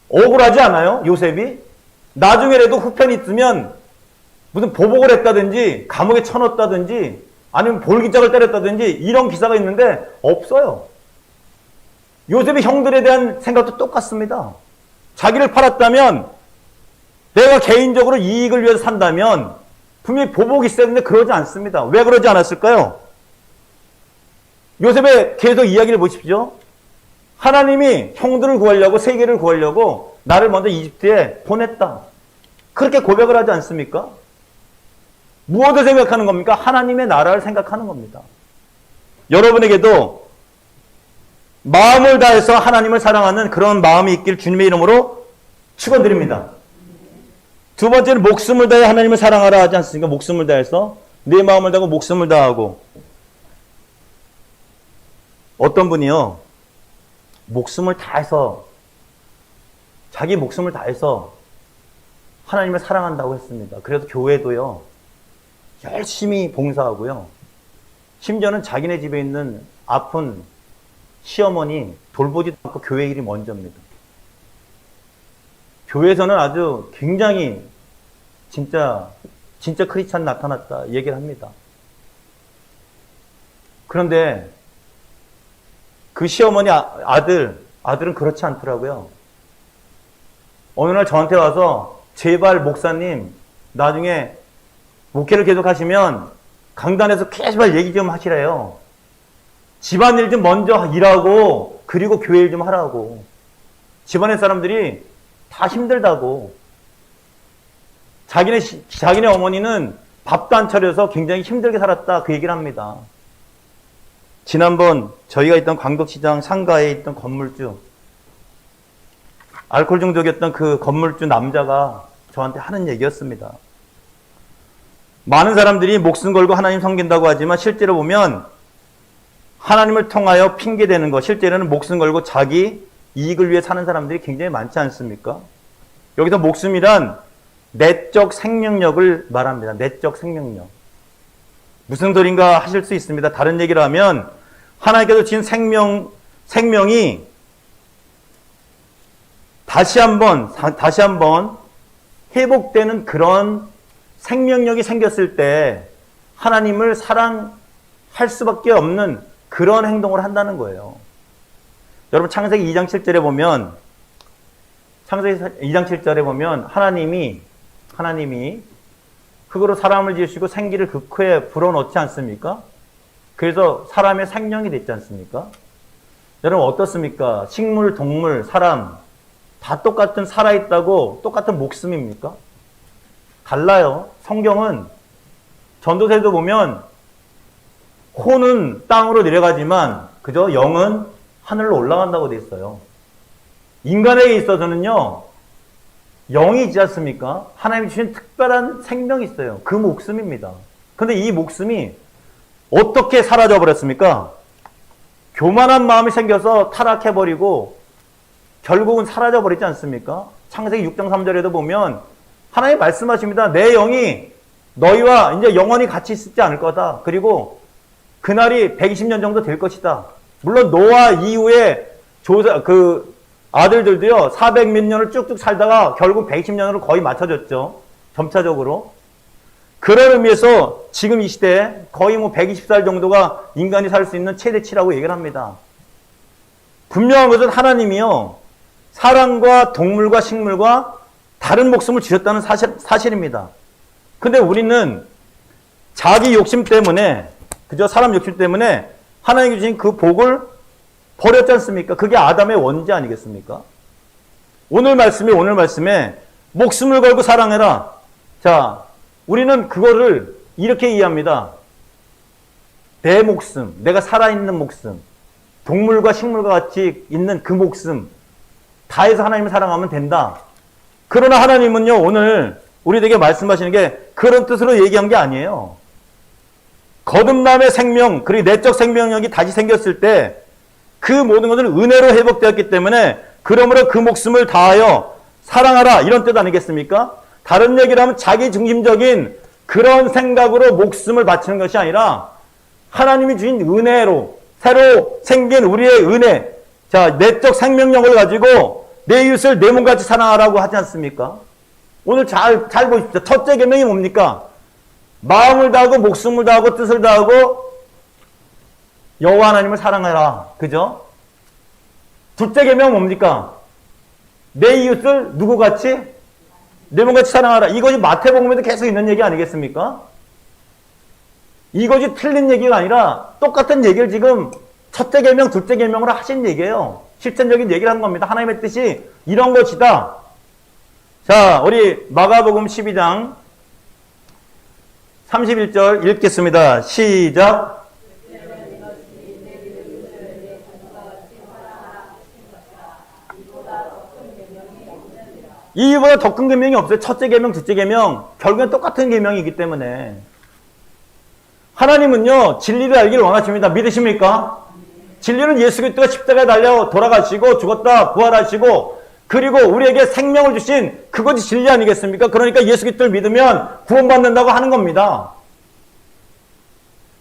억울하지 않아요? 요셉이? 나중에라도 후편이 있으면 무슨 보복을 했다든지 감옥에 쳐넣었다든지 아니면 볼기짝을 때렸다든지 이런 기사가 있는데 없어요. 요셉의 형들에 대한 생각도 똑같습니다. 자기를 팔았다면, 내가 개인적으로 이익을 위해서 산다면 분명히 보복이 있어야 되는데 그러지 않습니다. 왜 그러지 않았을까요? 요셉의 계속 이야기를 보십시오. 하나님이 형들을 구하려고, 세계를 구하려고 나를 먼저 이집트에 보냈다. 그렇게 고백을 하지 않습니까? 무엇을 생각하는 겁니까? 하나님의 나라를 생각하는 겁니다. 여러분에게도 마음을 다해서 하나님을 사랑하는 그런 마음이 있길 주님의 이름으로 축원드립니다. 두 번째는 목숨을 다해 하나님을 사랑하라 하지 않습니까? 목숨을 다해서 내 마음을 다하고 목숨을 다하고. 어떤 분이요, 목숨을 다해서, 자기 목숨을 다해서 하나님을 사랑한다고 했습니다. 그래서 교회도요, 열심히 봉사하고요, 심지어는 자기네 집에 있는 아픈 시어머니 돌보지도 않고 교회 일이 먼저입니다. 교회에서는 아주 굉장히 진짜 크리스찬 나타났다 얘기를 합니다. 그런데 그 시어머니 아들은 그렇지 않더라고요. 어느 날 저한테 와서 제발 목사님 나중에 목회를 계속 하시면 강단에서 제발 얘기 좀 하시래요. 집안일 좀 먼저 일하고 그리고 교회 일 좀 하라고. 집안의 사람들이 다 힘들다고. 자기네 어머니는 밥도 안 차려서 굉장히 힘들게 살았다 그 얘기를 합니다. 지난번 저희가 있던 광덕시장 상가에 있던 건물주, 알코올 중독이었던 그 건물주 남자가 저한테 하는 얘기였습니다. 많은 사람들이 목숨 걸고 하나님 섬긴다고 하지만 실제로 보면 하나님을 통하여 핑계대는 것, 실제로는 목숨 걸고 자기 이익을 위해 사는 사람들이 굉장히 많지 않습니까? 여기서 목숨이란 내적 생명력을 말합니다. 내적 생명력. 무슨 소린가 하실 수 있습니다. 다른 얘기를 하면 하나님께서 주신 생명이 다시 한번 회복되는 그런 생명력이 생겼을 때 하나님을 사랑할 수밖에 없는 그런 행동을 한다는 거예요. 여러분 창세기 2장 7절에 보면 하나님이 흙으로 사람을 지으시고 생기를 그 코에 불어넣지 않습니까? 그래서 사람의 생명이 됐지 않습니까? 여러분 어떻습니까? 식물, 동물, 사람 다 똑같은 살아있다고 똑같은 목숨입니까? 달라요. 성경은 전도서에도 보면 혼은 땅으로 내려가지만 그저 영은 하늘로 올라간다고 돼 있어요. 인간에게 있어서는요, 영이 있지 않습니까? 하나님이 주신 특별한 생명이 있어요. 그 목숨입니다. 근데 이 목숨이 어떻게 사라져 버렸습니까? 교만한 마음이 생겨서 타락해버리고 결국은 사라져 버리지 않습니까? 창세기 6장 3절에도 보면 하나님 말씀하십니다. 내 영이 너희와 이제 영원히 같이 있지 않을 거다. 그리고 그날이 120년 정도 될 것이다. 물론 노아 이후에 아들들도요, 400 몇 년을 쭉쭉 살다가 결국 120년으로 거의 맞춰졌죠. 점차적으로. 그런 의미에서 지금 이 시대에 거의 120살 정도가 인간이 살 수 있는 최대치라고 얘기를 합니다. 분명한 것은 하나님이요, 사람과 동물과 식물과 다른 목숨을 주셨다는 사실입니다. 근데 우리는 자기 욕심 때문에, 그저 사람 욕심 때문에 하나님이 주신 그 복을 버렸지 않습니까? 그게 아담의 원죄 아니겠습니까? 오늘 말씀에 목숨을 걸고 사랑해라. 자, 우리는 그거를 이렇게 이해합니다. 내 목숨, 내가 살아있는 목숨, 동물과 식물과 같이 있는 그 목숨 다해서 하나님을 사랑하면 된다. 그러나 하나님은요, 오늘 우리에게 말씀하시는 게 그런 뜻으로 얘기한 게 아니에요. 거듭남의 생명, 그리고 내적 생명력이 다시 생겼을 때 그 모든 것은 은혜로 회복되었기 때문에 그러므로 그 목숨을 다하여 사랑하라, 이런 뜻 아니겠습니까? 다른 얘기를 하면 자기 중심적인 그런 생각으로 목숨을 바치는 것이 아니라 하나님이 주신 은혜로 새로 생긴 우리의 은혜, 자, 내적 생명력을 가지고 내 이웃을 내 몸같이 사랑하라고 하지 않습니까? 오늘 잘 보십시오. 첫째 계명이 뭡니까? 마음을 다하고 목숨을 다하고 뜻을 다하고 여호와 하나님을 사랑해라. 그죠? 둘째 계명 뭡니까? 내 이웃을 누구같이? 내 몸같이 사랑하라. 이것이 마태복음에도 계속 있는 얘기 아니겠습니까? 이것이 틀린 얘기가 아니라 똑같은 얘기를 지금 첫째 계명, 둘째 계명으로 하신 얘기예요. 실천적인 얘기를 한 겁니다. 하나님의 뜻이 이런 것이다. 자, 우리 마가복음 12장 31절 읽겠습니다. 시작. 이보다 더 큰 계명이 없어요. 첫째 계명, 둘째 계명, 결국엔 똑같은 계명이기 때문에. 하나님은요, 진리를 알기를 원하십니다. 믿으십니까? 진리는 예수 그리스도가 십자가에 달려 돌아가시고 죽었다 부활하시고 그리고 우리에게 생명을 주신 그것이 진리 아니겠습니까? 그러니까 예수 그리스도를 믿으면 구원받는다고 하는 겁니다.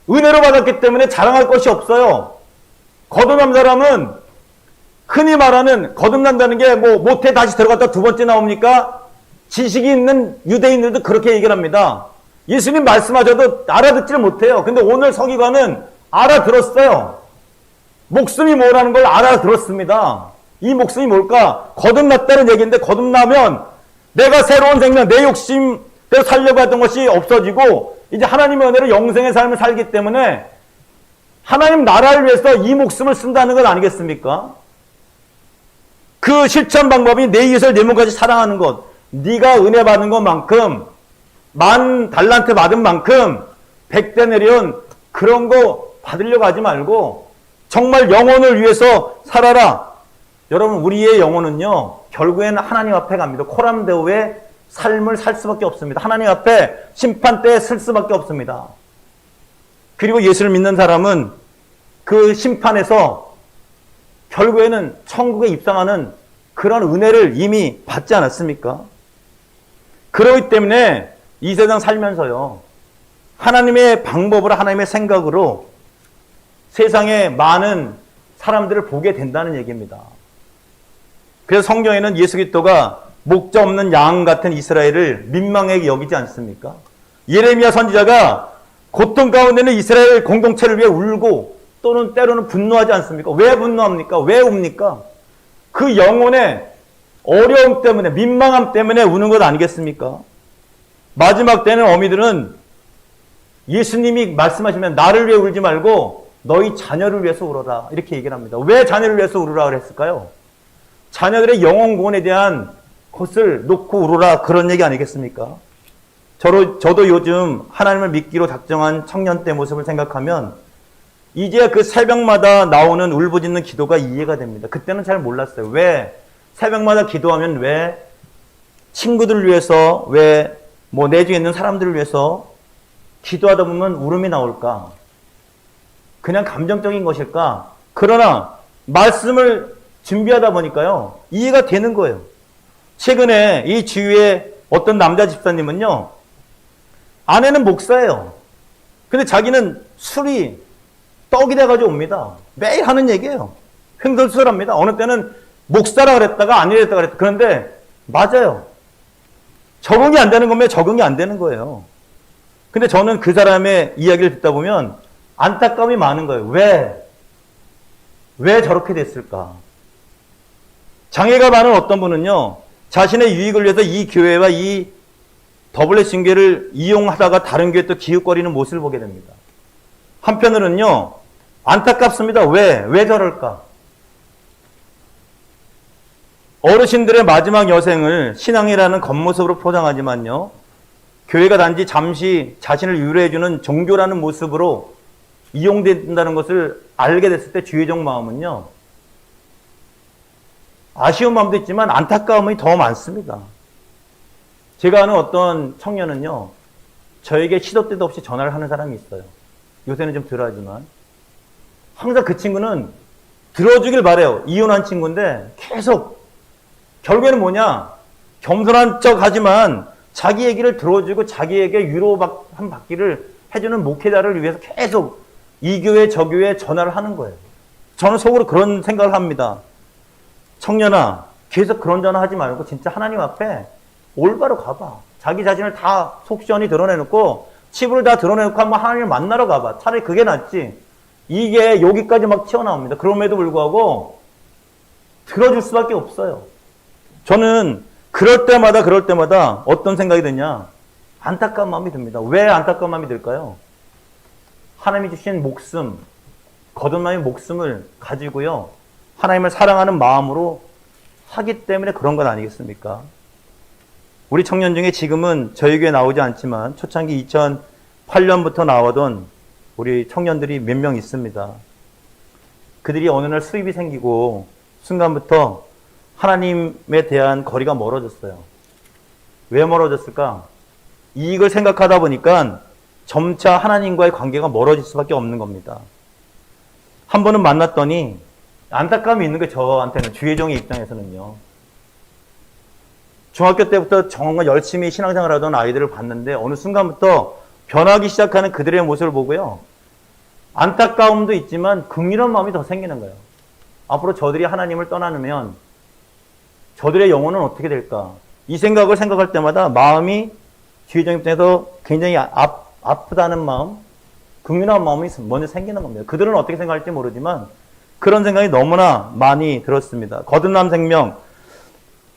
은혜로 받았기 때문에 자랑할 것이 없어요. 거듭난 사람은 흔히 말하는 거듭난다는 게 뭐 모태 다시 들어갔다 두 번째 나옵니까? 지식이 있는 유대인들도 그렇게 얘기를 합니다. 예수님 말씀하셔도 알아듣지를 못해요. 근데 오늘 서기관은 알아들었어요. 목숨이 뭐라는 걸 알아들었습니다. 이 목숨이 뭘까? 거듭났다는 얘기인데 거듭나면 내가 새로운 생명, 내 욕심대로 살려고 했던 것이 없어지고 이제 하나님의 은혜로 영생의 삶을 살기 때문에 하나님 나라를 위해서 이 목숨을 쓴다는 것 아니겠습니까? 그 실천 방법이 내 이웃을 내 몸까지 사랑하는 것. 네가 은혜 받은 것만큼 10,000달란트 받은 만큼 100대 내려온 그런 거 받으려고 하지 말고 정말 영혼을 위해서 살아라. 여러분, 우리의 영혼은요, 결국에는 하나님 앞에 갑니다. 코람데오의 삶을 살 수밖에 없습니다. 하나님 앞에 심판대에 설 수밖에 없습니다. 그리고 예수를 믿는 사람은 그 심판에서 결국에는 천국에 입성하는 그런 은혜를 이미 받지 않았습니까? 그렇기 때문에 이 세상 살면서요, 하나님의 방법으로, 하나님의 생각으로 세상에 많은 사람들을 보게 된다는 얘기입니다. 그래서 성경에는 예수 그리스도가 목자 없는 양 같은 이스라엘을 민망하게 여기지 않습니까? 예레미야 선지자가 고통 가운데 있는 이스라엘 공동체를 위해 울고 또는 때로는 분노하지 않습니까? 왜 분노합니까? 왜 웁니까? 그 영혼의 어려움 때문에, 민망함 때문에 우는 것 아니겠습니까? 마지막 때는 어미들은 예수님이 말씀하시면 나를 위해 울지 말고 너희 자녀를 위해서 울어라, 이렇게 얘기를 합니다. 왜 자녀를 위해서 울으라 그랬을까요? 자녀들의 영혼 구원에 대한 것을 놓고 울어라, 그런 얘기 아니겠습니까? 저도 요즘 하나님을 믿기로 작정한 청년 때 모습을 생각하면 이제 그 새벽마다 나오는 울부짖는 기도가 이해가 됩니다. 그때는 잘 몰랐어요. 왜 새벽마다 기도하면 왜 친구들을 위해서, 왜 뭐 내 중에 있는 사람들을 위해서 기도하다 보면 울음이 나올까? 그냥 감정적인 것일까? 그러나 말씀을 준비하다 보니까요, 이해가 되는 거예요. 최근에 이 주위에 어떤 남자 집사님은요, 아내는 목사예요. 근데 자기는 술이 떡이 돼가지고 옵니다. 매일 하는 얘기예요. 횡설수설합니다. 어느 때는 목사라 그랬다가 아니랬다 그랬다. 그런데 맞아요. 적응이 안 되는 거면 적응이 안 되는 거예요. 근데 저는 그 사람의 이야기를 듣다 보면 안타까움이 많은 거예요. 왜 저렇게 됐을까? 장애가 많은 어떤 분은요, 자신의 유익을 위해서 이 교회와 이 더블레싱교회를 이용하다가 다른 교회에 또 기웃거리는 모습을 보게 됩니다. 한편으로는요, 안타깝습니다. 왜 저럴까? 어르신들의 마지막 여생을 신앙이라는 겉모습으로 포장하지만요, 교회가 단지 잠시 자신을 위로해주는 종교라는 모습으로 이용된다는 것을 알게 됐을 때 주의적 마음은요, 아쉬운 마음도 있지만 안타까움이 더 많습니다. 제가 아는 어떤 청년은요, 저에게 시도 때도 없이 전화를 하는 사람이 있어요. 요새는 좀 덜하지만. 항상 그 친구는 들어주길 바래요. 이혼한 친구인데 계속 결국에는 뭐냐, 겸손한 척 하지만 자기 얘기를 들어주고 자기에게 위로 한 받기를 해주는 목회자를 위해서 계속 이 교회 저 교회에 전화를 하는 거예요. 저는 속으로 그런 생각을 합니다. 청년아, 계속 그런 전화 하지 말고 진짜 하나님 앞에 올바로 가봐. 자기 자신을 다 속 시원히 드러내놓고 치부를 다 드러내놓고 한번 하나님을 만나러 가봐. 차라리 그게 낫지. 이게 여기까지 막 튀어나옵니다. 그럼에도 불구하고 들어줄 수밖에 없어요. 저는 그럴 때마다 어떤 생각이 드냐, 안타까운 마음이 듭니다. 왜 안타까운 마음이 들까요? 하나님이 주신 목숨, 거듭남의 목숨을 가지고요, 하나님을 사랑하는 마음으로 하기 때문에 그런 것 아니겠습니까? 우리 청년 중에 지금은 저희 교회에 나오지 않지만 초창기 2008년부터 나오던 우리 청년들이 몇 명 있습니다. 그들이 어느 날 수입이 생기고 순간부터 하나님에 대한 거리가 멀어졌어요. 왜 멀어졌을까? 이익을 생각하다 보니까 점차 하나님과의 관계가 멀어질 수밖에 없는 겁니다. 한 번은 만났더니 안타까움이 있는 게 저한테는, 주혜종의 입장에서는요. 중학교 때부터 정말 열심히 신앙생활하던 아이들을 봤는데 어느 순간부터 변하기 시작하는 그들의 모습을 보고요, 안타까움도 있지만 긍휼한 마음이 더 생기는 거예요. 앞으로 저들이 하나님을 떠나면 저들의 영혼은 어떻게 될까? 이 생각을 생각할 때마다 마음이 주의적 입장에서 굉장히 아프다는 마음, 긍휼한 마음이 먼저 생기는 겁니다. 그들은 어떻게 생각할지 모르지만 그런 생각이 너무나 많이 들었습니다. 거듭남 생명에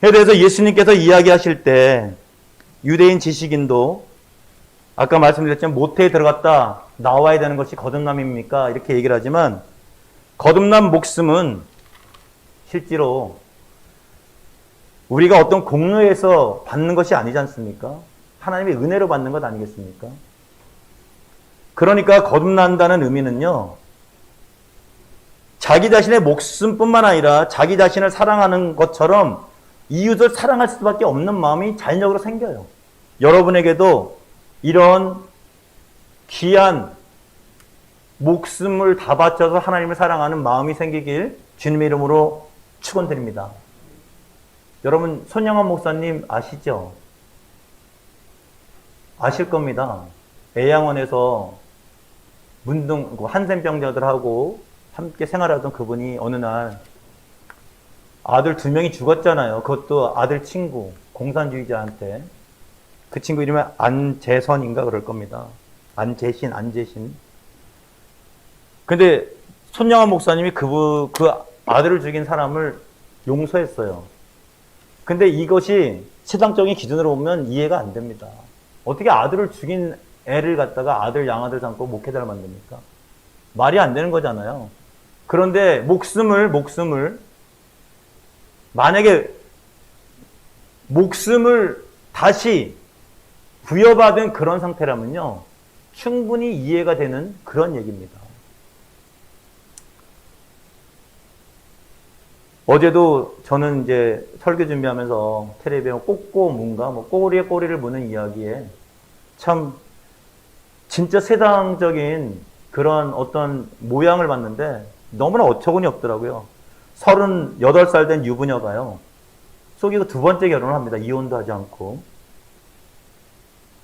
대해서 예수님께서 이야기하실 때 유대인 지식인도 아까 말씀드렸지만 모태에 들어갔다 나와야 되는 것이 거듭남입니까? 이렇게 얘기를 하지만 거듭남 목숨은 실제로 우리가 어떤 공로에서 받는 것이 아니지 않습니까? 하나님의 은혜로 받는 것 아니겠습니까? 그러니까 거듭난다는 의미는요, 자기 자신의 목숨뿐만 아니라 자기 자신을 사랑하는 것처럼 이웃을 사랑할 수밖에 없는 마음이 자연적으로 생겨요. 여러분에게도 이런 귀한 목숨을 다 바쳐서 하나님을 사랑하는 마음이 생기길 주님의 이름으로 축원드립니다. 여러분, 손영환 목사님 아시죠? 아실 겁니다. 애양원에서 한센병자들하고 함께 생활하던 그분이 어느 날 아들 2명이 죽었잖아요. 그것도 아들 친구, 공산주의자한테. 그 친구 이름이 안재선인가 그럴 겁니다. 안재신. 근데 손영환 목사님이 그 아들을 죽인 사람을 용서했어요. 근데 이것이 세상적인 기준으로 보면 이해가 안 됩니다. 어떻게 아들을 죽인 애를 갖다가 아들, 양아들 삼고 목회자를 만듭니까? 말이 안 되는 거잖아요. 그런데 목숨을 만약에 목숨을 다시 부여받은 그런 상태라면요, 충분히 이해가 되는 그런 얘기입니다. 어제도 저는 이제 설교 준비하면서 텔레비에 꼬꼬문가 꼬리에 꼬리를 무는 이야기에 참 진짜 세상적인 그런 어떤 모양을 봤는데 너무나 어처구니 없더라고요. 38살 된 유부녀가요, 속이고 2번째 결혼을 합니다. 이혼도 하지 않고.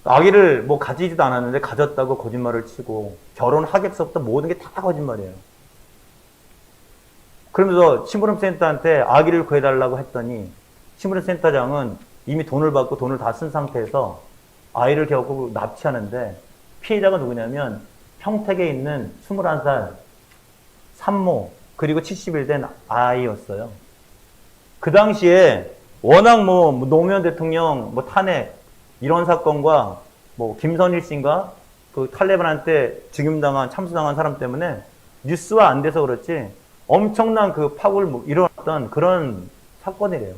아기를 뭐 가지지도 않았는데 가졌다고 거짓말을 치고 결혼하겠서부터 모든 게 다 거짓말이에요. 그러면서 심부름센터한테 아기를 구해달라고 했더니 심부름센터장은 이미 돈을 받고 돈을 다 쓴 상태에서 아이를 결국 납치하는데 피해자가 누구냐면 평택에 있는 21살 산모 그리고 70일 된 아이였어요. 그 당시에 워낙 뭐 노무현 대통령 뭐 탄핵 이런 사건과 뭐 김선일 씨인가 그 탈레반한테 죽임당한 참수당한 사람 때문에 뉴스화 안 돼서 그렇지 엄청난 그 파국을 일어났던 그런 사건이래요.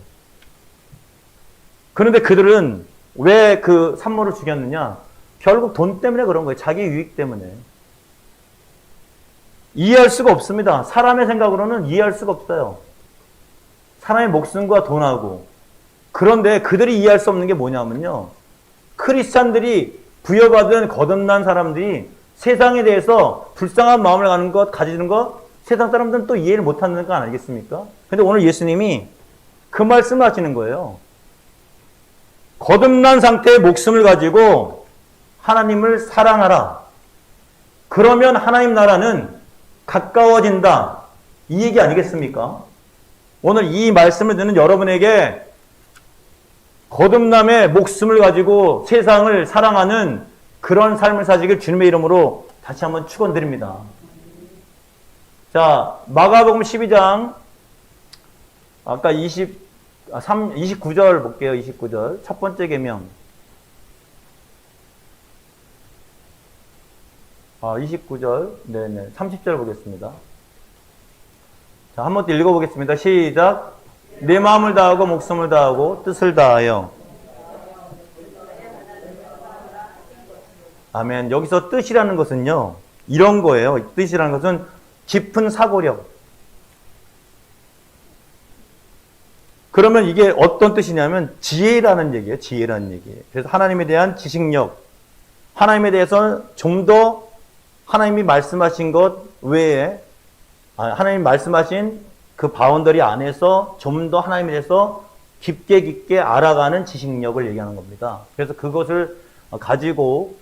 그런데 그들은 왜 그 산모를 죽였느냐? 결국 돈 때문에 그런 거예요. 자기 유익 때문에. 이해할 수가 없습니다. 사람의 생각으로는 이해할 수가 없어요. 사람의 목숨과 돈하고. 그런데 그들이 이해할 수 없는 게 뭐냐면요. 크리스찬들이 부여받은 거듭난 사람들이 세상에 대해서 불쌍한 마음을 가지는 것, 세상 사람들은 또 이해를 못하는 거 아니겠습니까? 근데 오늘 예수님이 그 말씀을 하시는 거예요. 거듭난 상태의 목숨을 가지고 하나님을 사랑하라. 그러면 하나님 나라는 가까워진다. 이 얘기 아니겠습니까? 오늘 이 말씀을 듣는 여러분에게 거듭남의 목숨을 가지고 세상을 사랑하는 그런 삶을 사시길 주님의 이름으로 다시 한번 축원드립니다. 자, 마가복음 12장 아까 29절 볼게요. 29절. 첫 번째 계명. 29절. 네네. 30절 보겠습니다. 자, 한번 더 읽어보겠습니다. 시작. 내 마음을 다하고 목숨을 다하고 뜻을 다하여. 아멘. 여기서 뜻이라는 것은요. 이런 거예요. 뜻이라는 것은 깊은 사고력. 그러면 이게 어떤 뜻이냐면 지혜라는 얘기예요. 지혜라는 얘기예요. 그래서 하나님에 대한 지식력, 하나님에 대해서 좀 더 하나님이 말씀하신 것 외에 하나님이 말씀하신 그 바운더리 안에서 좀 더 하나님에 대해서 깊게 알아가는 지식력을 얘기하는 겁니다. 그래서 그것을 가지고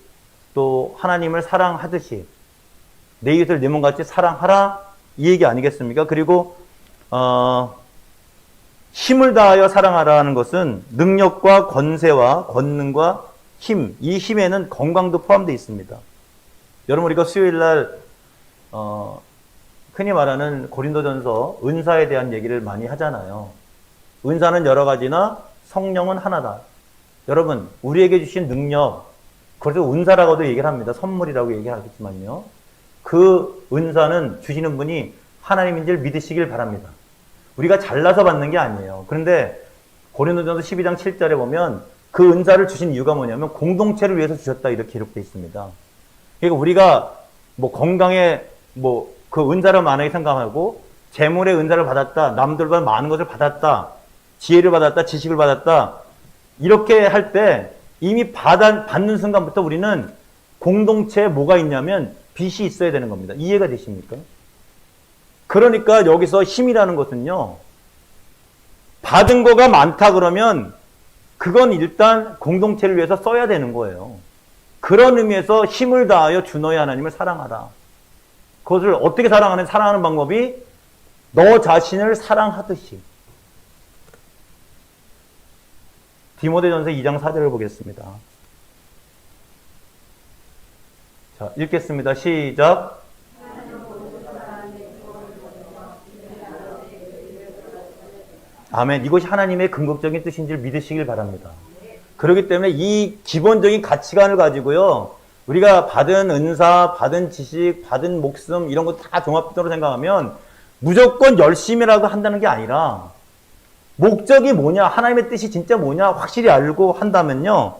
또 하나님을 사랑하듯이 내 이웃을 내 몸같이 사랑하라 이 얘기 아니겠습니까? 그리고 힘을 다하여 사랑하라는 것은 능력과 권세와 권능과 힘, 이 힘에는 건강도 포함되어 있습니다. 여러분 우리가 수요일날 흔히 말하는 고린도전서 은사에 대한 얘기를 많이 하잖아요. 은사는 여러 가지나 성령은 하나다. 여러분 우리에게 주신 능력, 그래서 은사라고도 얘기를 합니다. 선물이라고 얘기하겠지만요. 그 은사는 주시는 분이 하나님인 줄 믿으시길 바랍니다. 우리가 잘나서 받는 게 아니에요. 그런데 고린도전서 12장 7절에 보면 그 은사를 주신 이유가 뭐냐면 공동체를 위해서 주셨다 이렇게 기록되어 있습니다. 그러니까 우리가 뭐 건강에 뭐 그 은사를 많이 생각하고 재물의 은사를 받았다, 남들보다 많은 것을 받았다, 지혜를 받았다, 지식을 받았다 이렇게 할 때 이미 받는 순간부터 우리는 공동체에 뭐가 있냐면 빚이 있어야 되는 겁니다. 이해가 되십니까? 그러니까 여기서 힘이라는 것은요, 받은 거가 많다 그러면 그건 일단 공동체를 위해서 써야 되는 거예요. 그런 의미에서 힘을 다하여 주 너의 하나님을 사랑하라. 그것을 어떻게 사랑하는 방법이 너 자신을 사랑하듯이. 디모데전서 2장 4절을 보겠습니다. 자, 읽겠습니다. 시작. 아멘. 이것이 하나님의 긍정적인 뜻인지를 믿으시길 바랍니다. 그렇기 때문에 이 기본적인 가치관을 가지고요, 우리가 받은 은사, 받은 지식, 받은 목숨 이런 거 다 종합적으로 생각하면 무조건 열심히라고 한다는 게 아니라 목적이 뭐냐, 하나님의 뜻이 진짜 뭐냐 확실히 알고 한다면요,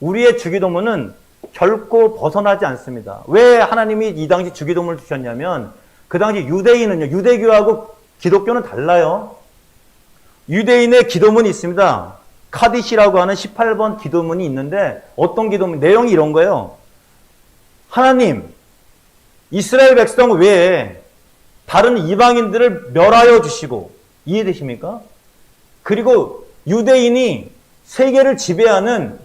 우리의 주기도문은 결코 벗어나지 않습니다. 왜 하나님이 이 당시 주기도문을 주셨냐면 그 당시 유대인은요, 유대교하고 기독교는 달라요. 유대인의 기도문이 있습니다. 카디시라고 하는 18번 기도문이 있는데 어떤 기도문? 내용이 이런 거예요. 하나님, 이스라엘 백성 외에 다른 이방인들을 멸하여 주시고, 이해되십니까? 그리고 유대인이 세계를 지배하는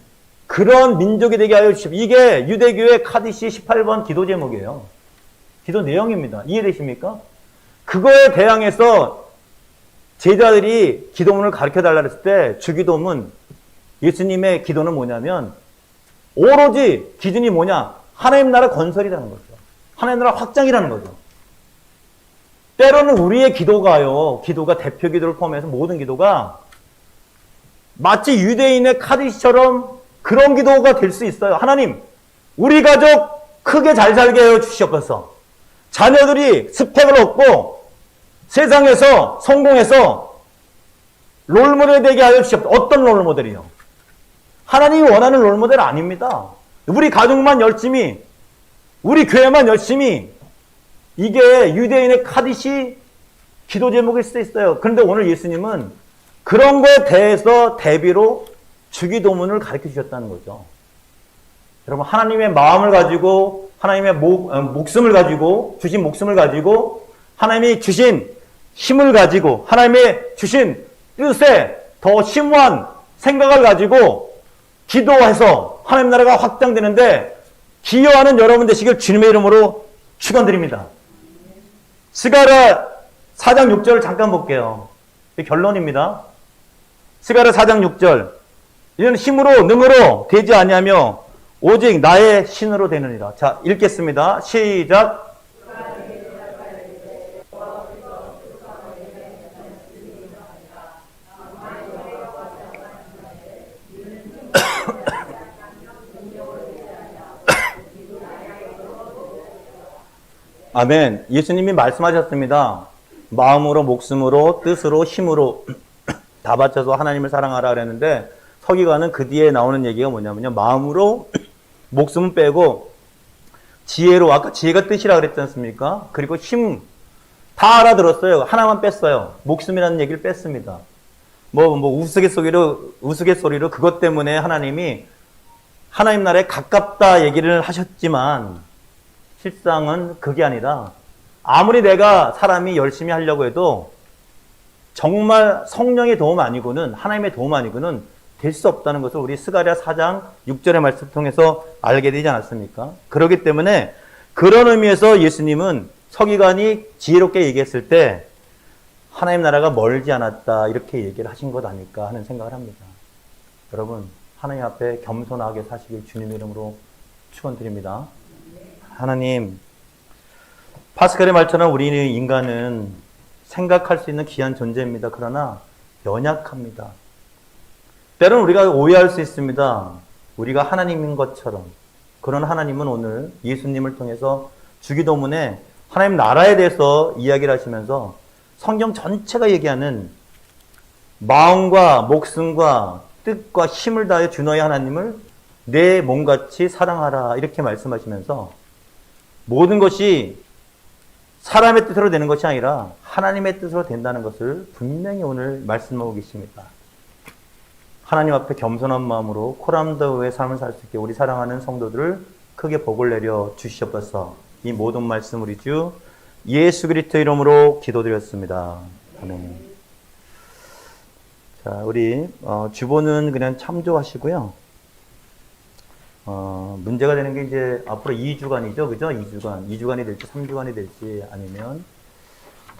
그런 민족이 되게 하여 주십시오. 이게 유대교의 카디시 18번 기도 제목이에요. 기도 내용입니다. 이해되십니까? 그거에 대항해서 제자들이 기도문을 가르쳐달라 했을 때 주기도문, 예수님의 기도는 뭐냐면 오로지 기준이 뭐냐? 하나님 나라 건설이라는 거죠. 하나님 나라 확장이라는 거죠. 때로는 우리의 기도가 대표 기도를 포함해서 모든 기도가 마치 유대인의 카디시처럼 그런 기도가 될 수 있어요. 하나님, 우리 가족 크게 잘 살게 해 주시옵소서. 자녀들이 스펙을 얻고 세상에서 성공해서 롤모델 되게 하여 주시옵소서. 어떤 롤모델이요? 하나님이 원하는 롤모델 아닙니다. 우리 가족만 열심히, 우리 교회만 열심히, 이게 유대인의 카디시 기도 제목일 수도 있어요. 그런데 오늘 예수님은 그런 거에 대해서 대비로 주기도문을 가르쳐 주셨다는 거죠. 여러분, 하나님의 마음을 가지고, 하나님의 목숨을 가지고, 주신 목숨을 가지고, 하나님이 주신 힘을 가지고, 하나님의 주신 뜻에 더 심오한 생각을 가지고 기도해서 하나님 나라가 확장되는데 기여하는 여러분 되시길 주님의 이름으로 축원드립니다. 스가랴 4장 6절을 잠깐 볼게요. 결론입니다. 스가랴 4장 6절. 이는 힘으로 능으로 되지 아니하며 오직 나의 신으로 되느니라. 자, 읽겠습니다. 시작. 아멘. 예수님이 말씀하셨습니다. 마음으로, 목숨으로, 뜻으로, 힘으로 다 바쳐서 하나님을 사랑하라 그랬는데 서기관은 그 뒤에 나오는 얘기가 뭐냐면요. 마음으로, 목숨은 빼고 지혜로, 아까 지혜가 뜻이라 그랬지 않습니까? 그리고 힘, 다 알아들었어요. 하나만 뺐어요. 목숨이라는 얘기를 뺐습니다. 우스갯소리로 그것 때문에 하나님이 하나님 나라에 가깝다 얘기를 하셨지만 실상은 그게 아니라 아무리 내가 사람이 열심히 하려고 해도 정말 성령의 도움 아니고는 하나님의 도움 아니고는 될 수 없다는 것을 우리 스가랴 4장 6절의 말씀을 통해서 알게 되지 않았습니까? 그렇기 때문에 그런 의미에서 예수님은 서기관이 지혜롭게 얘기했을 때 하나님 나라가 멀지 않았다 이렇게 얘기를 하신 것 아닐까 하는 생각을 합니다. 여러분, 하나님 앞에 겸손하게 사시길 주님의 이름으로 축원드립니다. 하나님, 파스칼의 말처럼 우리는 인간은 생각할 수 있는 귀한 존재입니다. 그러나 연약합니다. 때로는 우리가 오해할 수 있습니다. 우리가 하나님인 것처럼. 그런 하나님은 오늘 예수님을 통해서 주기도문에 하나님 나라에 대해서 이야기를 하시면서 성경 전체가 얘기하는 마음과 목숨과 뜻과 힘을 다해 주 너의 하나님을 내 몸같이 사랑하라 이렇게 말씀하시면서 모든 것이 사람의 뜻으로 되는 것이 아니라 하나님의 뜻으로 된다는 것을 분명히 오늘 말씀하고 계십니다. 하나님 앞에 겸손한 마음으로 코람더의 삶을 살 수 있게 우리 사랑하는 성도들을 크게 복을 내려 주시옵소서. 이 모든 말씀 우리 주 예수 그리스도 이름으로 기도드렸습니다. 아멘. 자, 우리 주보는 그냥 참조하시고요. 문제가 되는 게 이제 앞으로 2주간이죠. 그죠? 2주간이 될지 3주간이 될지 아니면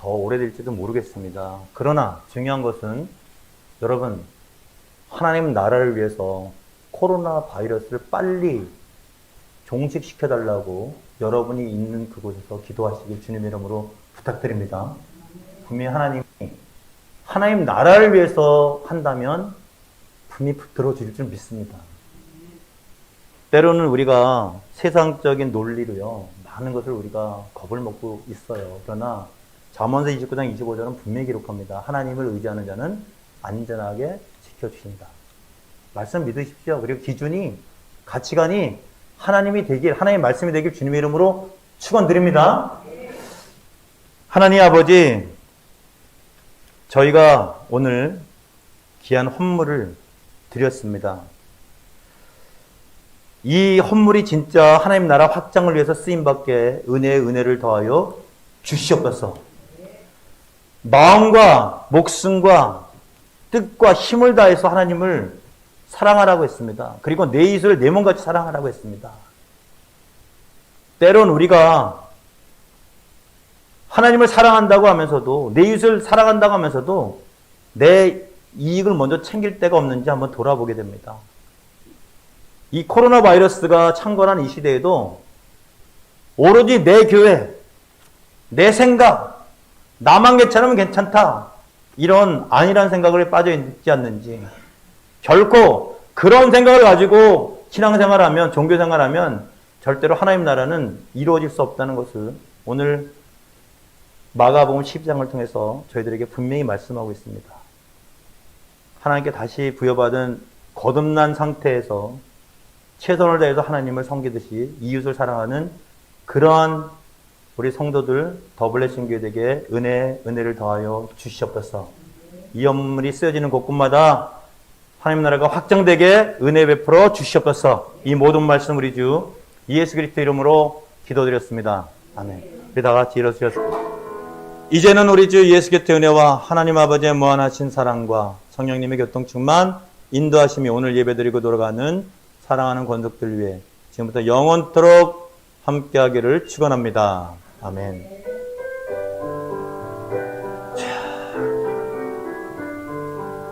더 오래될지도 모르겠습니다. 그러나 중요한 것은 여러분, 하나님 나라를 위해서 코로나 바이러스를 빨리 종식시켜달라고 여러분이 있는 그곳에서 기도하시길 주님의 이름으로 부탁드립니다. 분명히 하나님 나라를 위해서 한다면 분명히 들어줄 줄 믿습니다. 때로는 우리가 세상적인 논리로요, 많은 것을 우리가 겁을 먹고 있어요. 그러나 잠언서 29장 25절은 분명히 기록합니다. 하나님을 의지하는 자는 안전하게 지켜주신다. 말씀 믿으십시오. 그리고 기준이, 가치관이 하나님의 말씀이 되길 주님의 이름으로 축원드립니다. 하나님 아버지, 저희가 오늘 귀한 헌물을 드렸습니다. 이 헌물이 진짜 하나님 나라 확장을 위해서 쓰임받게 은혜의 은혜를 더하여 주시옵소서. 마음과 목숨과 뜻과 힘을 다해서 하나님을 사랑하라고 했습니다. 그리고 내 이웃을 내 몸같이 사랑하라고 했습니다. 때론 우리가 하나님을 사랑한다고 하면서도 내 이웃을 사랑한다고 하면서도 내 이익을 먼저 챙길 때가 없는지 한번 돌아보게 됩니다. 이 코로나 바이러스가 창궐한 이 시대에도 오로지 내 교회, 내 생각, 나만 괜찮으면 괜찮다, 이런 안일한 생각을 빠져 있지 않는지, 결코 그런 생각을 가지고 신앙생활하면, 종교생활하면 절대로 하나님 나라는 이루어질 수 없다는 것을 오늘 마가복음 12장을 통해서 저희들에게 분명히 말씀하고 있습니다. 하나님께 다시 부여받은 거듭난 상태에서 최선을 다해서 하나님을 섬기듯이 이웃을 사랑하는 그러한 우리 성도들 더블레싱 교회에게 은혜를 더하여 주시옵소서. 이 언물이 쓰여지는 곳곳마다 하나님 나라가 확장되게 은혜 베풀어 주시옵소서. 이 모든 말씀 우리 주 예수 그리스도 이름으로 기도드렸습니다. 아멘. 우리 다 같이 일어서셨습니다. 이제는 우리 주 예수 그리스도의 은혜와 하나님 아버지의 무한하신 사랑과 성령님의 교통 충만 인도하심이 오늘 예배드리고 돌아가는 사랑하는 권속들 위해 지금부터 영원토록 함께하기를 축원합니다. 아멘.